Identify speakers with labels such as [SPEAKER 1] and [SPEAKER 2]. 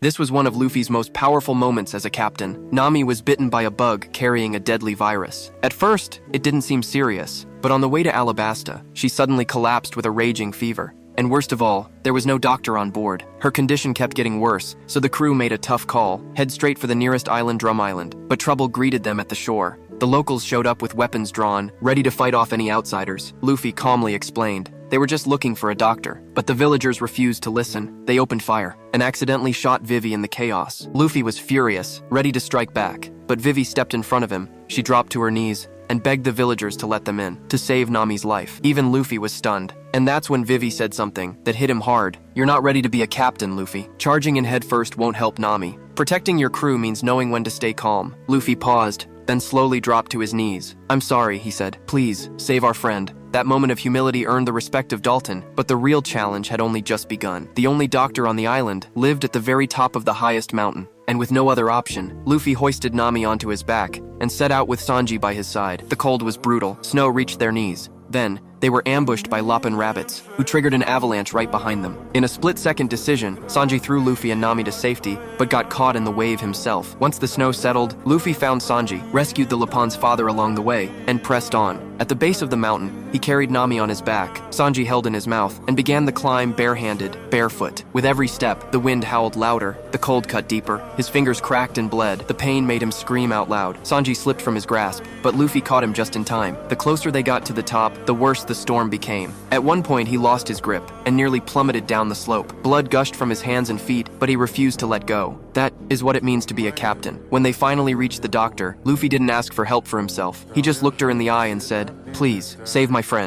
[SPEAKER 1] This was one of Luffy's most powerful moments as a captain. Nami was bitten by a bug carrying a deadly virus. At first, it didn't seem serious, but on the way to Alabasta, she suddenly collapsed with a raging fever. And worst of all, there was no doctor on board. Her condition kept getting worse, so the crew made a tough call: head straight for the nearest island, Drum Island. But trouble greeted them at the shore. The locals showed up with weapons drawn, ready to fight off any outsiders. Luffy calmly explained they were just looking for a doctor. But the villagers refused to listen. They opened fire and accidentally shot Vivi in the chaos. Luffy was furious, ready to strike back. But Vivi stepped in front of him. She dropped to her knees and begged the villagers to let them in, to save Nami's life. Even Luffy was stunned. And that's when Vivi said something that hit him hard. "You're not ready to be a captain, Luffy. Charging in head first won't help Nami. Protecting your crew means knowing when to stay calm." Luffy paused, then slowly dropped to his knees. "I'm sorry," he said. "Please, save our friend." That moment of humility earned the respect of Dalton, but the real challenge had only just begun. The only doctor on the island lived at the very top of the highest mountain, and with no other option, Luffy hoisted Nami onto his back and set out with Sanji by his side. The cold was brutal. Snow reached their knees. Then, they were ambushed by Lopin rabbits, who triggered an avalanche right behind them. In a split-second decision, Sanji threw Luffy and Nami to safety, but got caught in the wave himself. Once the snow settled, Luffy found Sanji, rescued the Lupin's father along the way, and pressed on. At the base of the mountain, he carried Nami on his back, Sanji held in his mouth, and began the climb barehanded, barefoot. With every step, the wind howled louder, the cold cut deeper, his fingers cracked and bled, the pain made him scream out loud. Sanji slipped from his grasp, but Luffy caught him just in time. The closer they got to the top, the worse the storm became. At one point, he lost his grip and nearly plummeted down the slope. Blood gushed from his hands and feet, but he refused to let go. That is what it means to be a captain. When they finally reached the doctor, Luffy didn't ask for help for himself. He just looked her in the eye and said, "Please, save my friend."